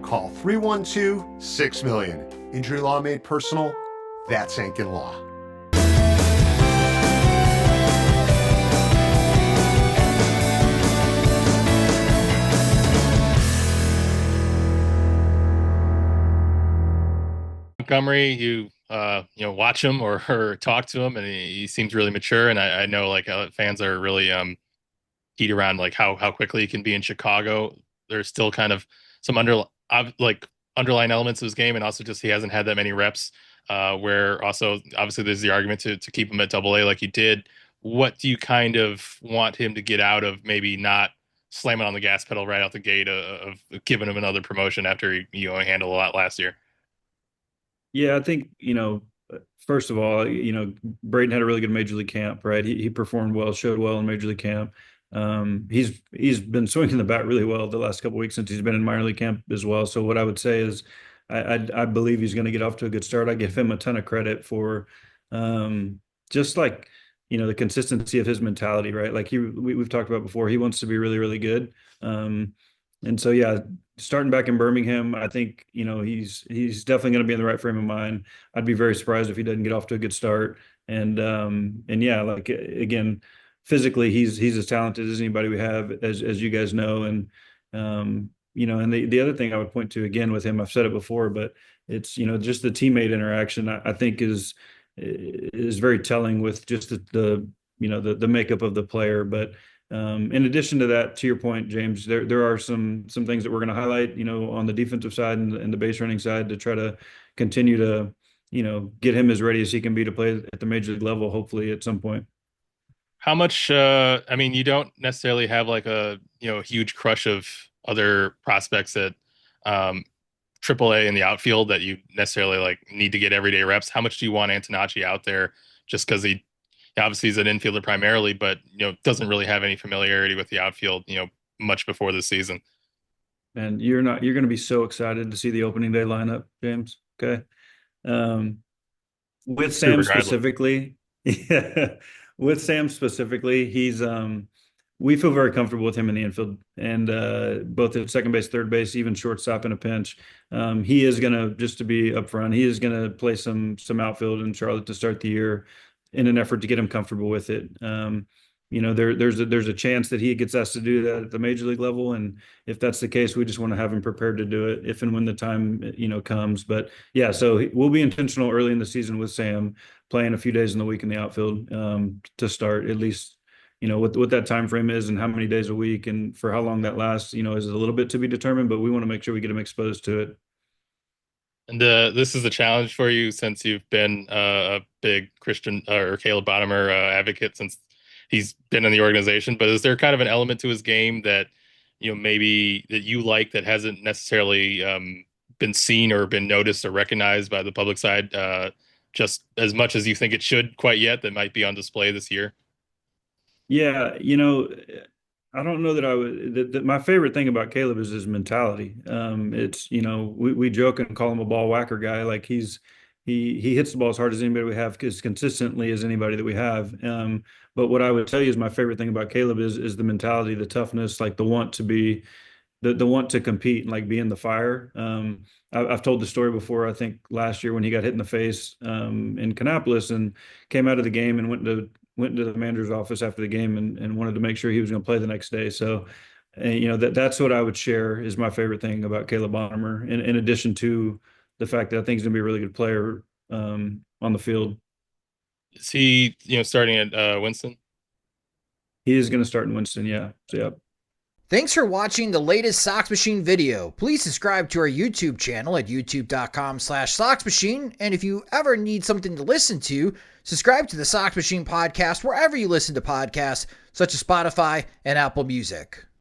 Call 312-6-million. Injury law made personal. That's Ankin Law. Montgomery, watch him or talk to him, and he seems really mature. And I know fans are really heat around like how quickly he can be in Chicago. There's still kind of some underlying elements of his game, and also just he hasn't had that many reps. Where also obviously there's the argument to keep him at Double A like he did. What do you kind of want him to get out of maybe not slamming on the gas pedal right out the gate of giving him another promotion after he handled a lot last year? Yeah, I think, first of all, Braden had a really good major league camp, right? He performed well, showed well in major league camp. He's been swinging the bat really well the last couple of weeks since he's been in minor league camp as well. So what I would say is I believe he's going to get off to a good start. I give him a ton of credit for just like, the consistency of his mentality, right? Like we've talked about before, he wants to be really, really good. And so, yeah, starting back in Birmingham, I think, he's definitely going to be in the right frame of mind. I'd be very surprised if he doesn't get off to a good start. And yeah, like again, physically, he's as talented as anybody we have, as you guys know. And and the other thing I would point to again with him, I've said it before, but it's just the teammate interaction. I think is very telling with just the makeup of the player. But in addition to that, to your point, James, there are some things that we're going to highlight, on the defensive side and the base running side to try to continue to, get him as ready as he can be to play at the major league level, hopefully at some point. How much, you don't necessarily have like a, huge crush of other prospects at AAA in the outfield that you necessarily like need to get everyday reps. How much do you want Antonacci out there just because he obviously he's an infielder primarily, but, doesn't really have any familiarity with the outfield, much before this season. And you're going to be so excited to see the opening day lineup, James. Okay. Um, with True, Sam regardless. specifically, yeah, with Sam specifically, we feel very comfortable with him in the infield and both at second base, third base, even shortstop in a pinch. He is going to, just to be upfront, he is going to play some outfield in Charlotte to start the year in an effort to get him comfortable with it. There's a chance that he gets asked to do that at the major league level, and if that's the case, we just want to have him prepared to do it if and when the time comes. But yeah, so we'll be intentional early in the season with Sam playing a few days in the week in the outfield to start at least. What that time frame is and how many days a week and for how long that lasts, is a little bit to be determined, but we want to make sure we get him exposed to it. And this is a challenge for you since you've been a big Christian or Caleb Bonemer advocate since he's been in the organization. But is there kind of an element to his game that maybe that you like that hasn't necessarily been seen or been noticed or recognized by the public side just as much as you think it should quite yet that might be on display this year? Yeah, I don't know that I would. My favorite thing about Caleb is his mentality. It's we joke and call him a ball whacker guy. Like he hits the ball as hard as anybody we have, as consistently as anybody that we have. But what I would tell you is my favorite thing about Caleb is the mentality, the toughness, like the want to be, the want to compete and like be in the fire. I've told the story before. I think last year when he got hit in the face in Kannapolis and came out of the game and went to the manager's office after the game and wanted to make sure he was going to play the next day. So, that's what I would share is my favorite thing about Caleb Bonemer, in addition to the fact that I think he's going to be a really good player on the field. Is he starting at Winston? He is going to start in Winston. Yeah. So, yeah. Thanks for watching the latest Sox Machine video. Please subscribe to our YouTube channel at youtube.com/Sox Machine. And if you ever need something to listen to, subscribe to the Sox Machine podcast wherever you listen to podcasts, such as Spotify and Apple Music.